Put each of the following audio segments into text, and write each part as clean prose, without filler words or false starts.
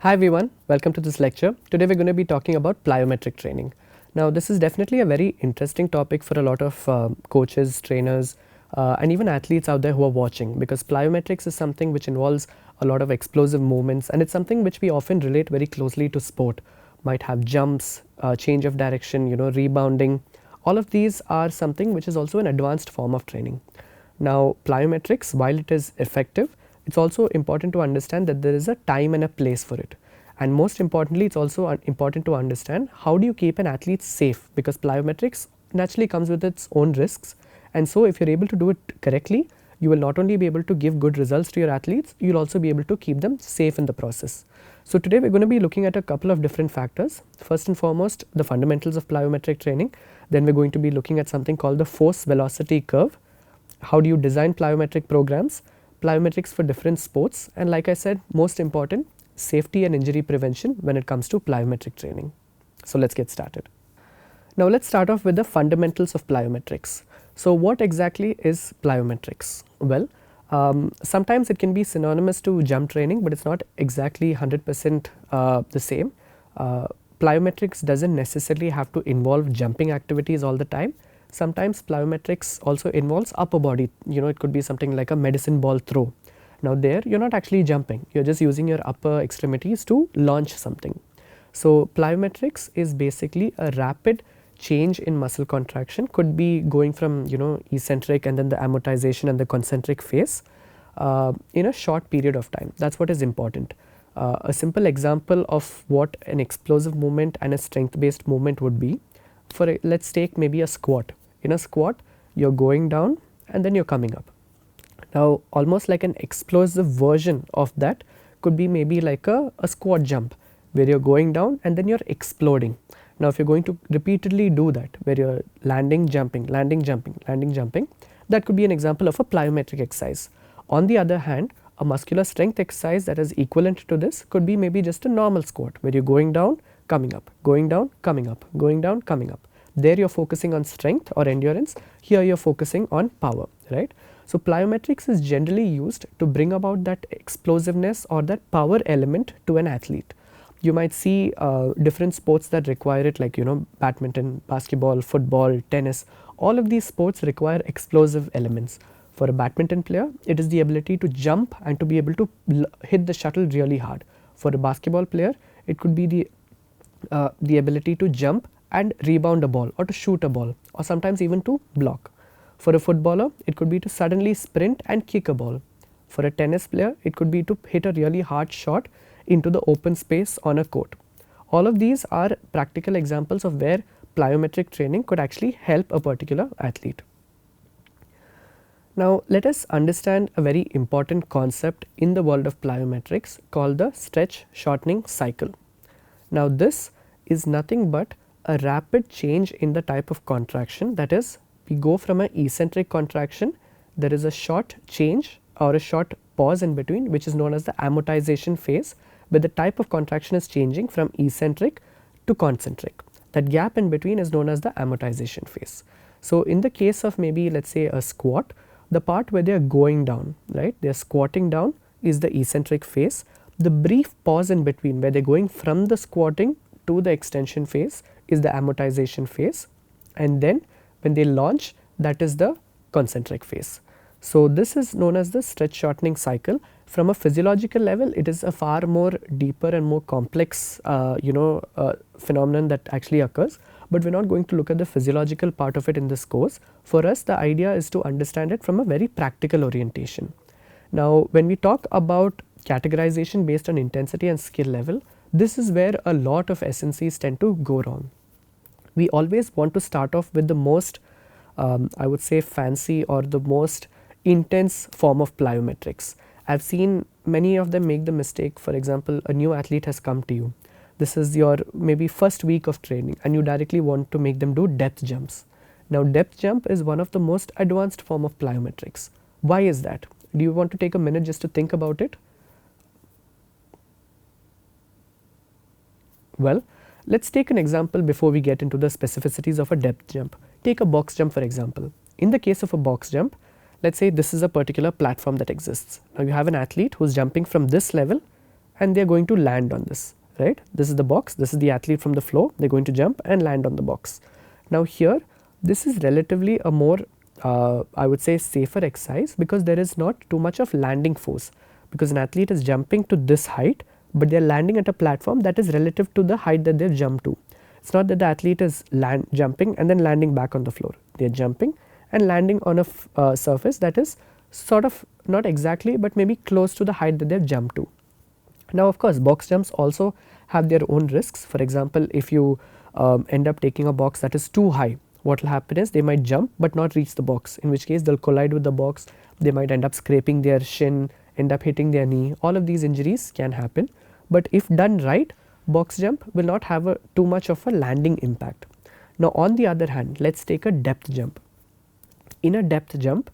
Hi everyone, welcome to this lecture. Today we're going to be talking about plyometric training. Now this is definitely a very interesting topic for a lot of coaches, trainers and even athletes out there who are watching, because plyometrics is something which involves a lot of explosive movements, and it's something which we often relate very closely to sport. Might have jumps, change of direction, rebounding. All of these are something which is also an advanced form of training. Now plyometrics, while it is effective, it's also important to understand that there is a time and a place for it. And most importantly, it's also important to understand how do you keep an athlete safe, because plyometrics naturally comes with its own risks. And so if you're able to do it correctly, you will not only be able to give good results to your athletes, you'll also be able to keep them safe in the process. So today we're going to be looking at a couple of different factors. First and foremost, the fundamentals of plyometric training. Then we're going to be looking at something called the force velocity curve. How do you design plyometric programs, plyometrics for different sports, and like I said, most important, safety and injury prevention when it comes to plyometric training. So let's get started. Now let's start off with the fundamentals of plyometrics. So what exactly is plyometrics? Well, sometimes it can be synonymous to jump training, but it's not exactly 100% the same. Plyometrics doesn't necessarily have to involve jumping activities all the time. Sometimes plyometrics also involves upper body, it could be something like a medicine ball throw. Now there you're not actually jumping, you're just using your upper extremities to launch something. So plyometrics is basically a rapid change in muscle contraction, could be going from eccentric and then the amortization and the concentric phase in a short period of time. That's what is important. A simple example of what an explosive movement and a strength based movement would be, let's take maybe a squat. In a squat, you're going down and then you're coming up. Now almost like an explosive version of that could be maybe like a squat jump, where you're going down and then you're exploding. Now if you're going to repeatedly do that, where you're landing, jumping, landing, jumping, landing, jumping, that could be an example of a plyometric exercise. On the other hand, a muscular strength exercise that is equivalent to this could be maybe just a normal squat, where you're going down, coming up, going down, coming up, going down, coming up. There you're focusing on strength or endurance, here you're focusing on power, right? So plyometrics is generally used to bring about that explosiveness or that power element to an athlete. You might see different sports that require it, like badminton, basketball, football, tennis. All of these sports require explosive elements. For a badminton player, it is the ability to jump and to be able to hit the shuttle really hard. For a basketball player, it could be the ability to jump and rebound a ball, or to shoot a ball, or sometimes even to block. For a footballer, it could be to suddenly sprint and kick a ball. For a tennis player, it could be to hit a really hard shot into the open space on a court. All of these are practical examples of where plyometric training could actually help a particular athlete. Now let us understand a very important concept in the world of plyometrics called the stretch shortening cycle. Now this is nothing but a rapid change in the type of contraction. That is, we go from an eccentric contraction, there is a short change or a short pause in between, which is known as the amortization phase, where the type of contraction is changing from eccentric to concentric. That gap in between is known as the amortization phase. So in the case of maybe let's say a squat, the part where they are going down, right, they are squatting down, is the eccentric phase. The brief pause in between where they are going from the squatting to the extension phase is the amortization phase, and then when they launch, that is the concentric phase. So this is known as the stretch shortening cycle. From a physiological level, it is a far more deeper and more complex phenomenon that actually occurs, but we're not going to look at the physiological part of it in this course. For us, the idea is to understand it from a very practical orientation. Now when we talk about categorization based on intensity and skill level, this is where a lot of SNCs tend to go wrong. We always want to start off with the most I would say fancy or the most intense form of plyometrics. I've seen many of them make the mistake. For example, a new athlete has come to you. This is your maybe first week of training, and you directly want to make them do depth jumps. Now depth jump is one of the most advanced form of plyometrics. Why is that? Do you want to take a minute just to think about it? Well, let's take an example before we get into the specificities of a depth jump. Take a box jump for example. In the case of a box jump, let's say this is a particular platform that exists. Now you have an athlete who is jumping from this level and they are going to land on this, right? This is the box, this is the athlete from the floor, they are going to jump and land on the box. Now here, this is relatively a more I would say safer exercise, because there is not too much of landing force, because an athlete is jumping to this height, but they are landing at a platform that is relative to the height that they have jumped to. It's not that the athlete is jumping and then landing back on the floor. They are jumping and landing on a surface that is sort of not exactly, but maybe close to the height that they have jumped to. Now of course, box jumps also have their own risks. For example, if you end up taking a box that is too high, what will happen is they might jump but not reach the box, in which case they will collide with the box, they might end up scraping their shin, end up hitting their knee. All of these injuries can happen, but if done right, box jump will not have too much of a landing impact. Now on the other hand, let's take a depth jump. In a depth jump,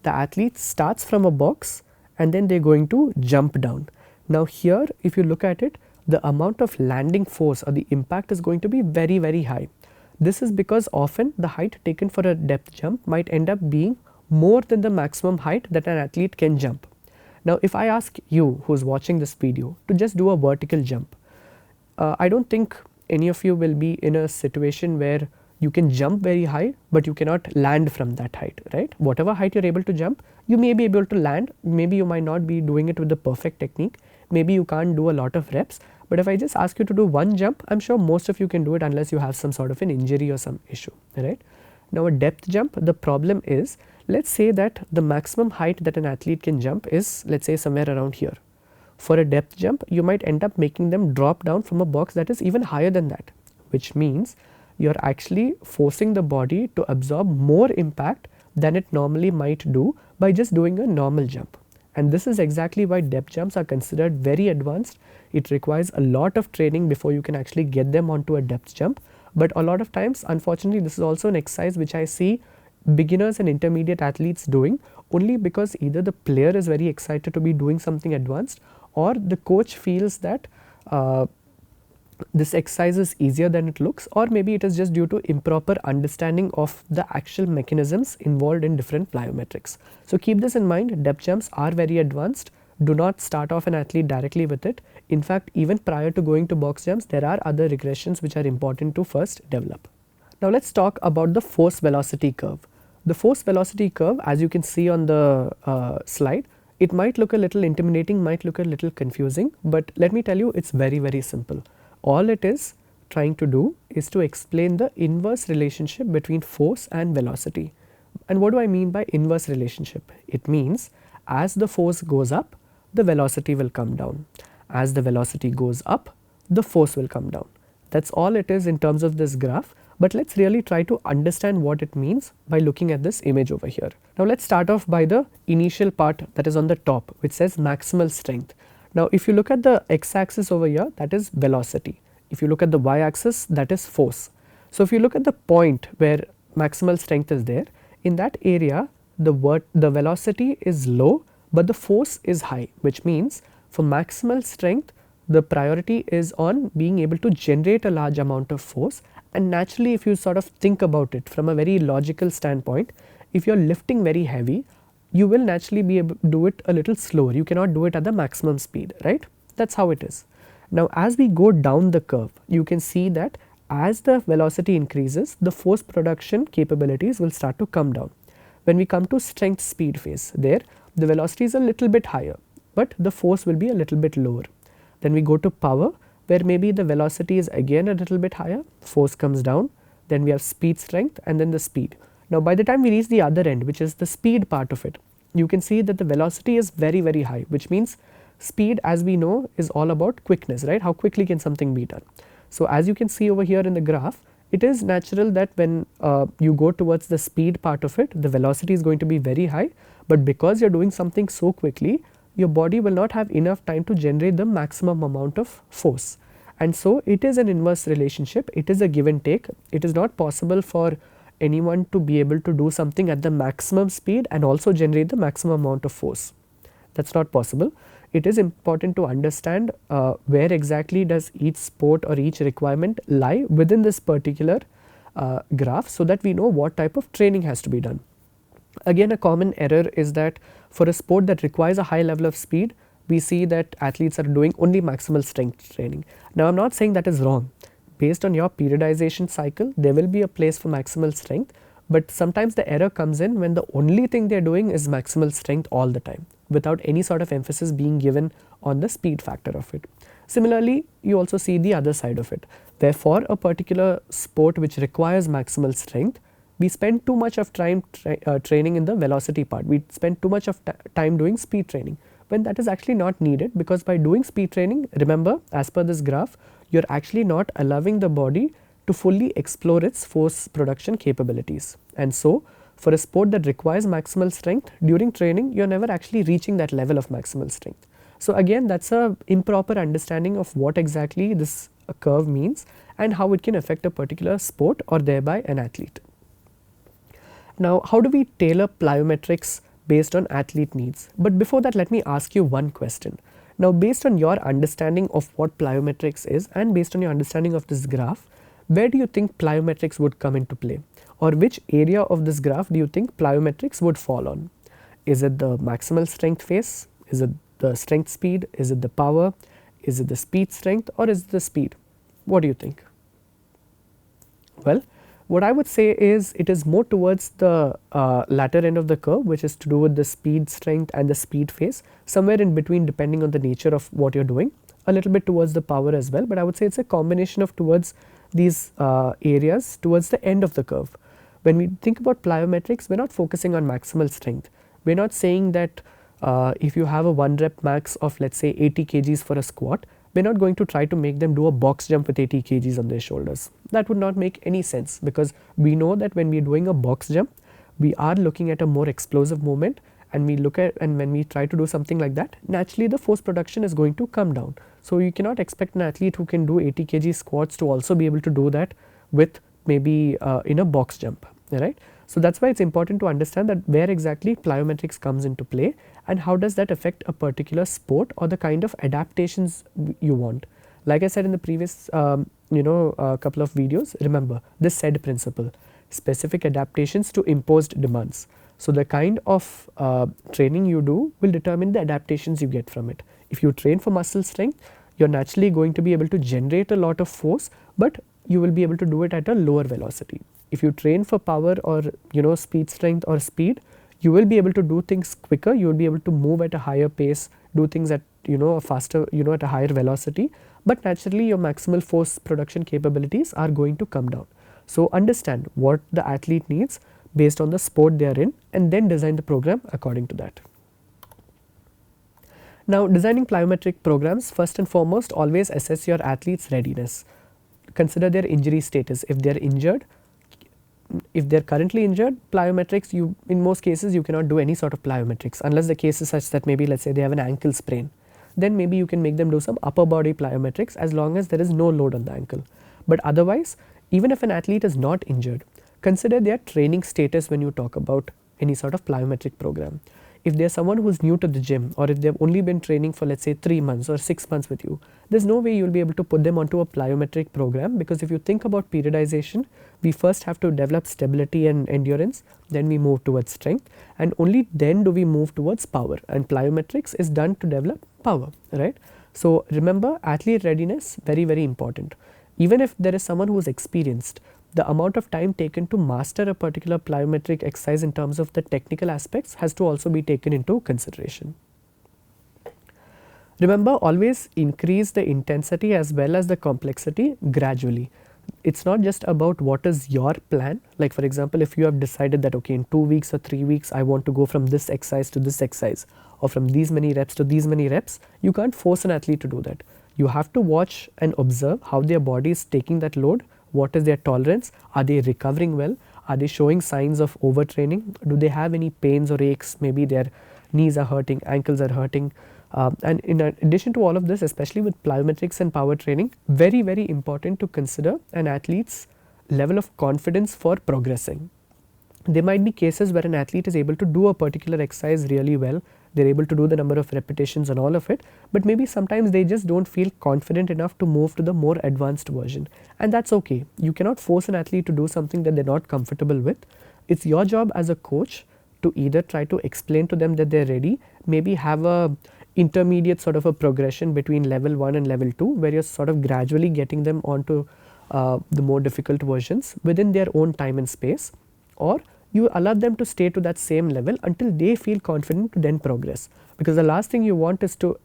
the athlete starts from a box and then they are going to jump down. Now here, if you look at it, the amount of landing force or the impact is going to be very, very high. This is because often the height taken for a depth jump might end up being more than the maximum height that an athlete can jump. Now if I ask you who is watching this video to just do a vertical jump, I do not think any of you will be in a situation where you can jump very high but you cannot land from that height, right? Whatever height you are able to jump, you may be able to land. Maybe you might not be doing it with the perfect technique, maybe you can't do a lot of reps, but if I just ask you to do one jump, I am sure most of you can do it unless you have some sort of an injury or some issue, right? Now a depth jump, the problem is, let's say that the maximum height that an athlete can jump is, let's say, somewhere around here. For a depth jump, you might end up making them drop down from a box that is even higher than that, which means you are actually forcing the body to absorb more impact than it normally might do by just doing a normal jump. And this is exactly why depth jumps are considered very advanced. It requires a lot of training before you can actually get them onto a depth jump. But a lot of times, unfortunately, this is also an exercise which I see beginners and intermediate athletes doing, only because either the player is very excited to be doing something advanced, or the coach feels that this exercise is easier than it looks, or maybe it is just due to improper understanding of the actual mechanisms involved in different plyometrics. So keep this in mind, depth jumps are very advanced. Do not start off an athlete directly with it. In fact, even prior to going to box jumps, there are other regressions which are important to first develop. Now let's talk about the force velocity curve. The force velocity curve, as you can see on the slide, it might look a little intimidating, might look a little confusing, but let me tell you, it's very, very simple. All it is trying to do is to explain the inverse relationship between force and velocity. And what do I mean by inverse relationship? It means as the force goes up, the velocity will come down. As the velocity goes up, the force will come down. That's all it is in terms of this graph, but let's really try to understand what it means by looking at this image over here. Now let's start off by the initial part that is on the top, which says maximal strength. Now if you look at the x-axis over here, that is velocity. If you look at the y-axis, that is force. So if you look at the point where maximal strength is there, in that area the velocity is low but the force is high, which means for maximal strength the priority is on being able to generate a large amount of force. And naturally, if you sort of think about it from a very logical standpoint, if you are lifting very heavy, you will naturally be able to do it a little slower. You cannot do it at the maximum speed, right? That's how it is. Now as we go down the curve, you can see that as the velocity increases, the force production capabilities will start to come down. When we come to strength speed phase, there the velocity is a little bit higher, but the force will be a little bit lower. Then we go to power, where maybe the velocity is again a little bit higher, force comes down, then we have speed strength and then the speed. Now by the time we reach the other end, which is the speed part of it, you can see that the velocity is very, very high, which means speed, as we know, is all about quickness, right? How quickly can something be done? So as you can see over here in the graph, it is natural that when you go towards the speed part of it, the velocity is going to be very high, but because you are doing something so quickly, your body will not have enough time to generate the maximum amount of force. And so it is an inverse relationship, it is a give and take. It is not possible for anyone to be able to do something at the maximum speed and also generate the maximum amount of force. That's not possible. It is important to understand where exactly does each sport or each requirement lie within this particular graph, so that we know what type of training has to be done. Again, a common error is that for a sport that requires a high level of speed, we see that athletes are doing only maximal strength training. Now I'm not saying that is wrong. Based on your periodization cycle, there will be a place for maximal strength, but sometimes the error comes in when the only thing they're doing is maximal strength all the time, without any sort of emphasis being given on the speed factor of it. Similarly, you also see the other side of it, where for a particular sport which requires maximal strength, we spend too much of time training in the velocity part. We spend too much of time doing speed training, when that is actually not needed, because by doing speed training, remember, as per this graph, you're actually not allowing the body to fully explore its force production capabilities. And so, for a sport that requires maximal strength, during training, you're never actually reaching that level of maximal strength. So again, that's a improper understanding of what exactly this curve means and how it can affect a particular sport or thereby an athlete. Now, how do we tailor plyometrics based on athlete needs? But before that, let me ask you one question. Now, based on your understanding of what plyometrics is and based on your understanding of this graph, where do you think plyometrics would come into play? Or which area of this graph do you think plyometrics would fall on? Is it the maximal strength phase? Is it the strength speed? Is it the power? Is it the speed strength, or is it the speed? What do you think? Well, what I would say is it is more towards the latter end of the curve, which is to do with the speed strength and the speed phase, somewhere in between depending on the nature of what you're doing, a little bit towards the power as well, but I would say it's a combination of towards these areas towards the end of the curve. When we think about plyometrics, we're not focusing on maximal strength. We're not saying that if you have a 1 rep max of, let's say, 80 kgs for a squat, we're not going to try to make them do a box jump with 80 kgs on their shoulders. That would not make any sense, because we know that when we're doing a box jump, we are looking at a more explosive movement, and when we try to do something like that, naturally the force production is going to come down. So you cannot expect an athlete who can do 80 kg squats to also be able to do that with maybe in a box jump, right? So that's why it's important to understand that where exactly plyometrics comes into play and how does that affect a particular sport or the kind of adaptations you want. Like I said in the previous couple of videos, remember this SAID principle, specific adaptations to imposed demands. So the kind of training you do will determine the adaptations you get from it. If you train for muscle strength, you're naturally going to be able to generate a lot of force, but you will be able to do it at a lower velocity. If you train for power or speed strength or speed, you will be able to do things quicker, you will be able to move at a higher pace, do things at a faster, at a higher velocity, but naturally your maximal force production capabilities are going to come down. So understand what the athlete needs based on the sport they are in, and then design the program according to that. Now, designing plyometric programs, first and foremost, always assess your athlete's readiness. Consider their injury status. If they are injured, if they are currently injured, plyometrics, in most cases you cannot do any sort of plyometrics unless the case is such that maybe let's say they have an ankle sprain. Then maybe you can make them do some upper body plyometrics as long as there is no load on the ankle. But otherwise, even if an athlete is not injured, consider their training status when you talk about any sort of plyometric program. If they are someone who is new to the gym, or if they have only been training for let's say 3 months or 6 months with you, there's no way you'll be able to put them onto a plyometric program, because if you think about periodization, we first have to develop stability and endurance, then we move towards strength, and only then do we move towards power, and plyometrics is done to develop power, right? So remember, athlete readiness, very, very important. Even if there is someone who is experienced, the amount of time taken to master a particular plyometric exercise in terms of the technical aspects has to also be taken into consideration. Remember, always increase the intensity as well as the complexity gradually. It's not just about what is your plan. Like for example, if you have decided that okay, in 2 weeks or 3 weeks I want to go from this exercise to this exercise, or from these many reps to these many reps, you can't force an athlete to do that. You have to watch and observe how their body is taking that load. What is their tolerance? Are they recovering well? Are they showing signs of overtraining? Do they have any pains or aches? Maybe their knees are hurting, ankles are hurting. And in addition to all of this, especially with plyometrics and power training, very, very important to consider an athlete's level of confidence for progressing. There might be cases where an athlete is able to do a particular exercise really well. They're able to do the number of repetitions and all of it, but maybe sometimes they just don't feel confident enough to move to the more advanced version, and that's okay. You cannot force an athlete to do something that they're not comfortable with. It's your job as a coach to either try to explain to them that they're ready, maybe have a intermediate sort of a progression between level 1 and level 2, where you're sort of gradually getting them onto the more difficult versions within their own time and space, or you allow them to stay to that same level until they feel confident to then progress. Because the last thing you want is to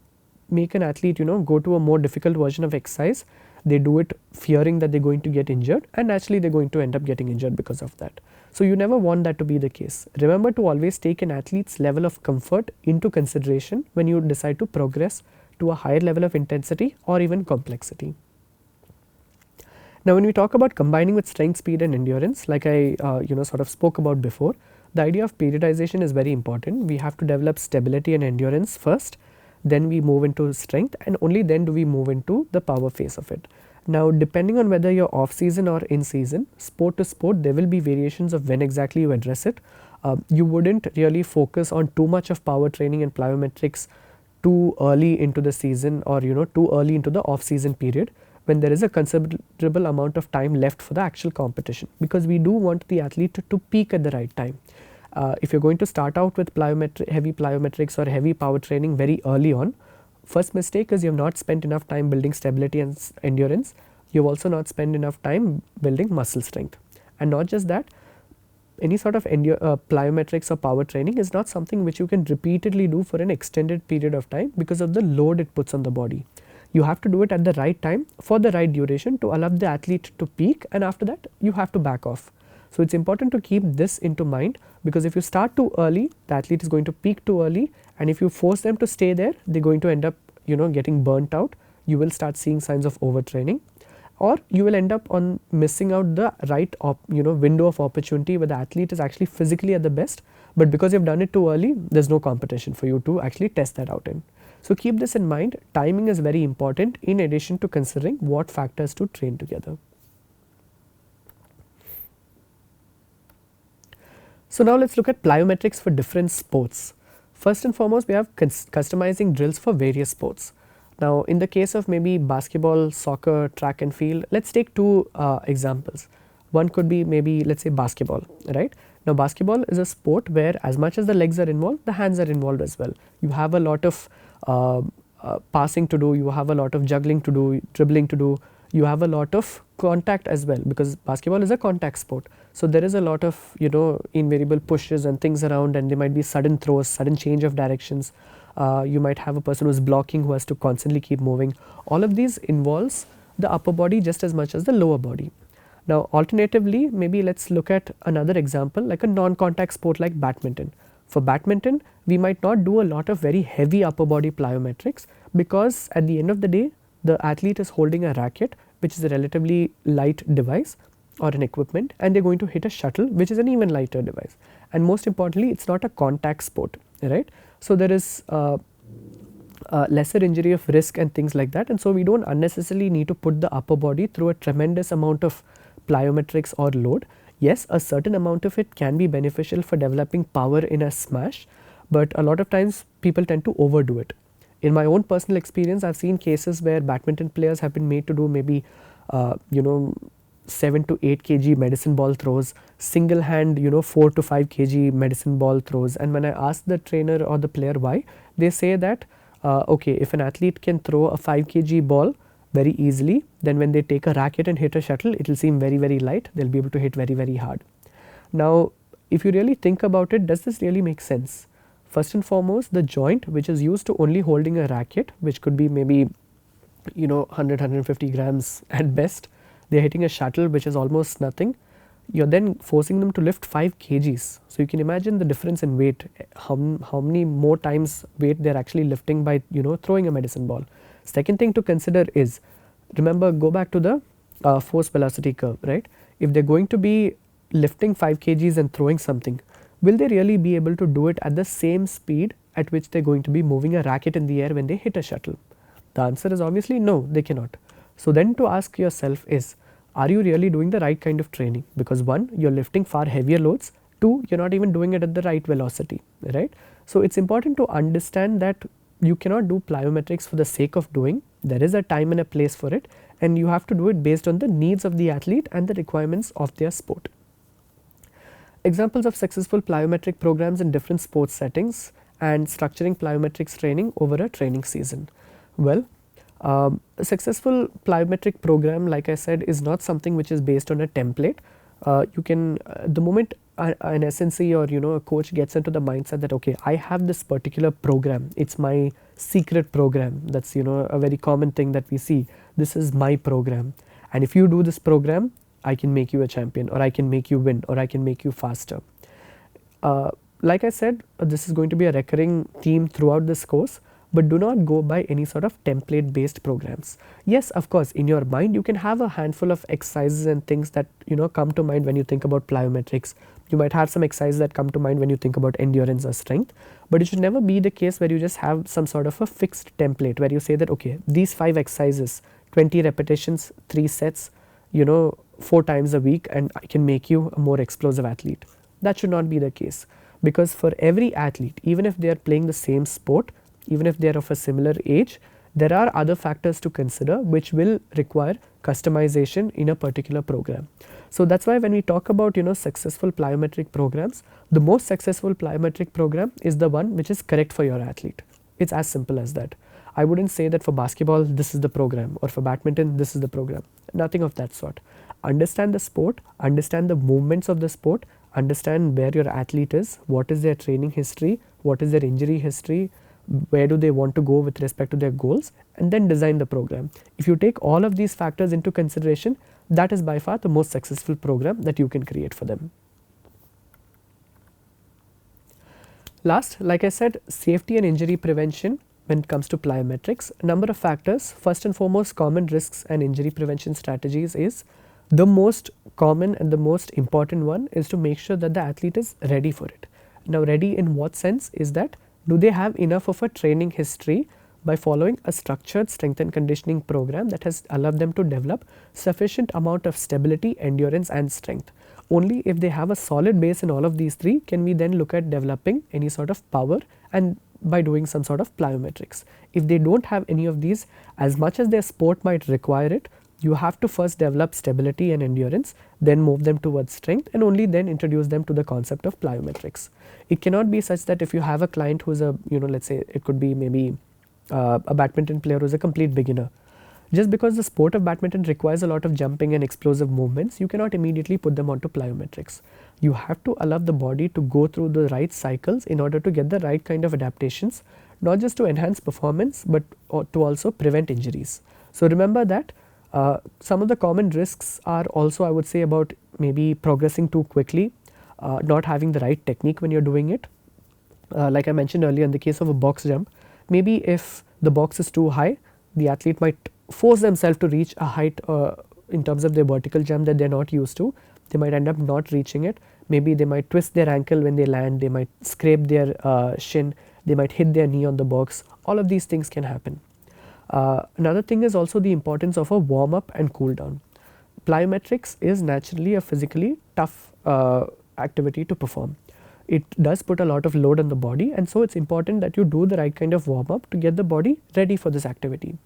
make an athlete, go to a more difficult version of exercise. They do it fearing that they're going to get injured, and actually they're going to end up getting injured because of that. So you never want that to be the case. Remember to always take an athlete's level of comfort into consideration when you decide to progress to a higher level of intensity or even complexity. Now, when we talk about combining with strength, speed and endurance, like I sort of spoke about before, the idea of periodization is very important. We have to develop stability and endurance first, then we move into strength, and only then do we move into the power phase of it. Now, depending on whether you're off season or in season, sport to sport, there will be variations of when exactly you address it. You wouldn't really focus on too much of power training and plyometrics too early into the season, or too early into the off season period, when there is a considerable amount of time left for the actual competition, because we do want the athlete to peak at the right time. If you're going to start out with heavy plyometrics or heavy power training very early on, first mistake is you have not spent enough time building stability and endurance. You have also not spent enough time building muscle strength. And not just that, any sort of plyometrics or power training is not something which you can repeatedly do for an extended period of time because of the load it puts on the body. You have to do it at the right time for the right duration to allow the athlete to peak, and after that you have to back off. So it's important to keep this into mind, because if you start too early, the athlete is going to peak too early, and if you force them to stay there, they're going to end up getting burnt out. You will start seeing signs of overtraining, or you will end up on missing out the right window of opportunity where the athlete is actually physically at the best, but because you've done it too early, there's no competition for you to actually test that out in. So keep this in mind. Timing is very important in addition to considering what factors to train together. So now let's look at plyometrics for different sports. First and foremost, we have customizing drills for various sports. Now, in the case of maybe basketball, soccer, track and field, let's take two examples. One could be maybe, let's say, basketball, right? Now, basketball is a sport where as much as the legs are involved, the hands are involved as well. You have a lot of passing to do, you have a lot of juggling to do, dribbling to do, you have a lot of contact as well, because basketball is a contact sport. So there is a lot of invariable pushes and things around, and there might be sudden throws, sudden change of directions. You might have a person who is blocking, who has to constantly keep moving. All of these involves the upper body just as much as the lower body. Now, alternatively, maybe let's look at another example, like a non-contact sport like badminton. For badminton, we might not do a lot of very heavy upper body plyometrics, because at the end of the day, the athlete is holding a racket, which is a relatively light device or an equipment, and they're going to hit a shuttle, which is an even lighter device. And most importantly, it's not a contact sport, right? So there is lesser injury of risk and things like that, and so we don't unnecessarily need to put the upper body through a tremendous amount of plyometrics or load. Yes, a certain amount of it can be beneficial for developing power in a smash, but a lot of times people tend to overdo it. In my own personal experience, I've seen cases where badminton players have been made to do maybe 7 to 8 kg medicine ball throws, single hand 4 to 5 kg medicine ball throws, and when I ask the trainer or the player why, they say that okay, if an athlete can throw a 5 kg ball very easily, then when they take a racket and hit a shuttle, it will seem very, very light. They'll be able to hit very, very hard. Now, if you really think about it, does this really make sense? First and foremost, the joint which is used to only holding a racket, which could be maybe 100-150 grams at best, they're hitting a shuttle which is almost nothing. You're then forcing them to lift 5 kgs. So you can imagine the difference in weight, how many more times weight they're actually lifting by throwing a medicine ball. Second thing to consider is, remember, go back to the force velocity curve, right? If they're going to be lifting 5 kgs and throwing something, will they really be able to do it at the same speed at which they're going to be moving a racket in the air when they hit a shuttle? The answer is obviously no, they cannot. So then to ask yourself is, are you really doing the right kind of training? Because one, you're lifting far heavier loads. Two, you're not even doing it at the right velocity, right? So it's important to understand that you cannot do plyometrics for the sake of doing. There is a time and a place for it, and you have to do it based on the needs of the athlete and the requirements of their sport. Examples of successful plyometric programs in different sports settings. and structuring plyometrics training over a training season. Well, a successful plyometric program, like I said, is not something which is based on a template. You can, the moment an SNC or a coach gets into the mindset that okay, I have this particular program, it's my secret program. That's a very common thing that we see. This is my program, and if you do this program, I can make you a champion, or I can make you win, or I can make you faster. Like I said, this is going to be a recurring theme throughout this course, but do not go by any sort of template based programs. Yes, of course, in your mind you can have a handful of exercises and things that come to mind when you think about plyometrics. You might have some exercises that come to mind when you think about endurance or strength, but it should never be the case where you just have some sort of a fixed template where you say that okay, these 5 exercises, 20 repetitions, 3 sets, 4 times a week, and I can make you a more explosive athlete. That should not be the case, because for every athlete, even if they are playing the same sport, even if they are of a similar age, there are other factors to consider which will require customization in a particular program. So that's why when we talk about successful plyometric programs, the most successful plyometric program is the one which is correct for your athlete. It's as simple as that. I wouldn't say that for basketball this is the program, or for badminton this is the program. Nothing of that sort. Understand the sport, understand the movements of the sport, understand where your athlete is, what is their training history, what is their injury history, where do they want to go with respect to their goals, and then design the program. If you take all of these factors into consideration, that is by far the most successful program that you can create for them. Last, like I said, safety and injury prevention when it comes to plyometrics. A number of factors. First and foremost, common risks and injury prevention strategies is the most common and the most important one is to make sure that the athlete is ready for it. Now, ready in what sense is that? Do they have enough of a training history by following a structured strength and conditioning program that has allowed them to develop sufficient amount of stability, endurance and strength? Only if they have a solid base in all of these 3 can we then look at developing any sort of power, and by doing some sort of plyometrics. If they don't have any of these, as much as their sport might require it, you have to first develop stability and endurance, then move them towards strength, and only then introduce them to the concept of plyometrics. It cannot be such that if you have a client who is a, let's say it could be maybe a badminton player who is a complete beginner. Just because the sport of badminton requires a lot of jumping and explosive movements, you cannot immediately put them onto plyometrics. You have to allow the body to go through the right cycles in order to get the right kind of adaptations, not just to enhance performance, but to also prevent injuries. So remember that some of the common risks are also, I would say, about maybe progressing too quickly, not having the right technique when you're doing it. Like I mentioned earlier, in the case of a box jump, maybe if the box is too high, the athlete might force themselves to reach a height in terms of their vertical jump that they're not used to. They might end up not reaching it. Maybe they might twist their ankle when they land, they might scrape their shin, they might hit their knee on the box. All of these things can happen. Another thing is also the importance of a warm up and cool down. Plyometrics is naturally a physically tough activity to perform. It does put a lot of load on the body, and so it's important that you do the right kind of warm up to get the body ready for this activity.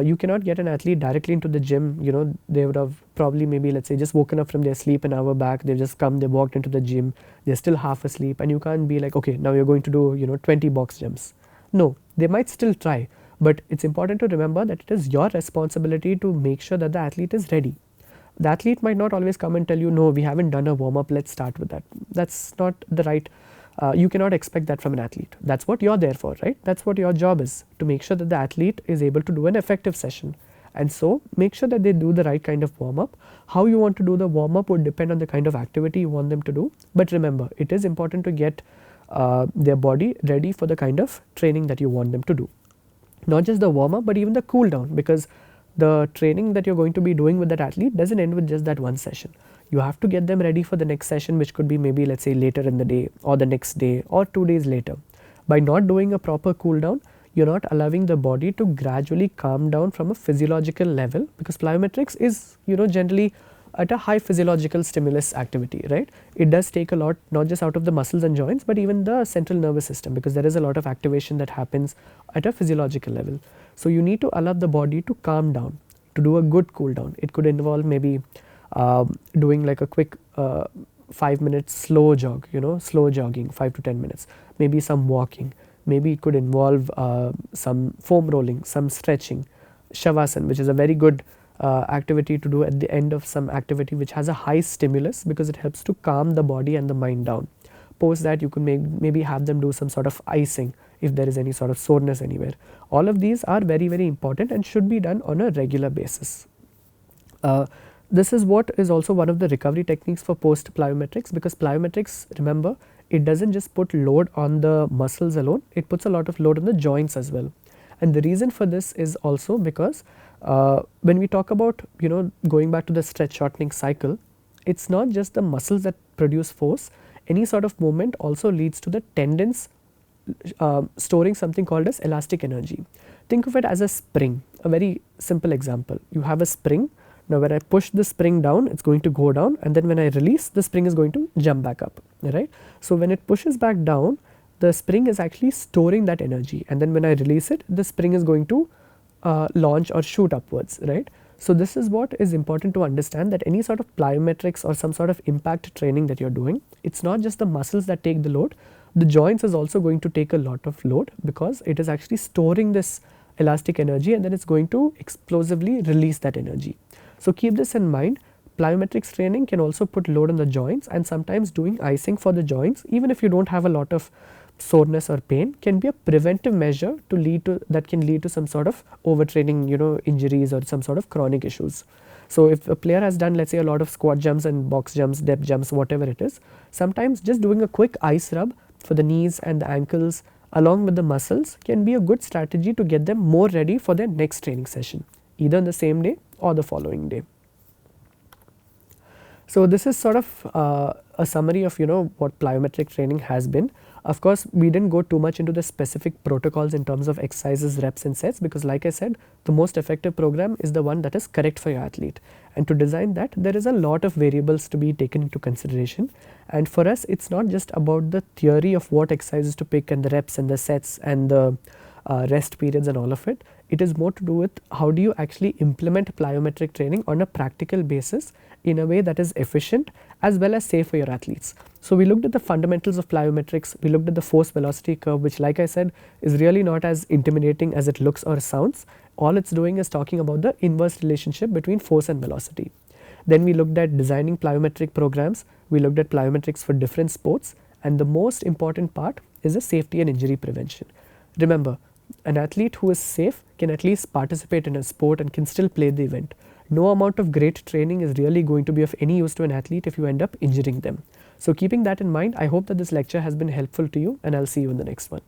You cannot get an athlete directly into the gym. They would have probably maybe, let's say, just woken up from their sleep an hour back. They've just come, they walked into the gym, they're still half asleep, and you can't be like, okay, now you're going to do 20 box jumps. No, they might still try, but it's important to remember that it is your responsibility to make sure that the athlete is ready. The athlete might not always come and tell you, no, we haven't done a warm up, let's start with that. That's not the right, you cannot expect that from an athlete. That's what you're there for, right? That's what your job is, to make sure that the athlete is able to do an effective session. And so make sure that they do the right kind of warm up. How you want to do the warm up would depend on the kind of activity you want them to do. But remember, it is important to get their body ready for the kind of training that you want them to do. Not just the warm up, but even the cool down, because the training that you're going to be doing with that athlete doesn't end with just that one session. You have to get them ready for the next session, which could be maybe, let's say, later in the day or the next day or 2 days later. By not doing a proper cool down, you're not allowing the body to gradually calm down from a physiological level, because plyometrics is generally at a high physiological stimulus activity, right? It does take a lot, not just out of the muscles and joints, but even the central nervous system, because there is a lot of activation that happens at a physiological level. So you need to allow the body to calm down, to do a good cool down. It could involve maybe doing like a quick 5 minutes slow jog, slow jogging, 5 to 10 minutes. maybe some walking, maybe it could involve some foam rolling, some stretching, shavasana, which is a very good activity to do at the end of some activity which has a high stimulus, because it helps to calm the body and the mind down. Post that, you could maybe have them do some sort of icing if there is any sort of soreness anywhere. All of these are very, very important and should be done on a regular basis. This is what is also one of the recovery techniques for post plyometrics, because plyometrics, remember, it doesn't just put load on the muscles alone, it puts a lot of load on the joints as well. And the reason for this is also because when we talk about, going back to the stretch shortening cycle, it's not just the muscles that produce force. Any sort of movement also leads to the tendons storing something called as elastic energy. Think of it as a spring. A very simple example: you have a spring. Now when I push the spring down, it's going to go down, and then when I release, the spring is going to jump back up, right? So when it pushes back down, the spring is actually storing that energy, and then when I release it, the spring is going to launch or shoot upwards, right? So this is what is important to understand, that any sort of plyometrics or some sort of impact training that you're doing, it's not just the muscles that take the load, the joints is also going to take a lot of load, because it is actually storing this elastic energy, and then it's going to explosively release that energy. So keep this in mind. Plyometrics training can also put load on the joints, and sometimes doing icing for the joints, even if you don't have a lot of soreness or pain, can be a preventive measure that can lead to some sort of overtraining, injuries or some sort of chronic issues. So if a player has done, let's say, a lot of squat jumps and box jumps, depth jumps, whatever it is, sometimes just doing a quick ice rub for the knees and the ankles along with the muscles can be a good strategy to get them more ready for their next training session, either on the same day or the following day. So this is sort of a summary of what plyometric training has been. Of course, we didn't go too much into the specific protocols in terms of exercises, reps and sets, because like I said, the most effective program is the one that is correct for your athlete. And to design that, there is a lot of variables to be taken into consideration. And for us, it's not just about the theory of what exercises to pick and the reps and the sets and the rest periods and all of it. It is more to do with how do you actually implement plyometric training on a practical basis in a way that is efficient as well as safe for your athletes. So we looked at the fundamentals of plyometrics, we looked at the force velocity curve, which like I said is really not as intimidating as it looks or sounds. All it's doing is talking about the inverse relationship between force and velocity. Then we looked at designing plyometric programs, we looked at plyometrics for different sports, and the most important part is the safety and injury prevention. Remember, an athlete who is safe can at least participate in a sport and can still play the event. No amount of great training is really going to be of any use to an athlete if you end up injuring them. So keeping that in mind, I hope that this lecture has been helpful to you, and I'll see you in the next one.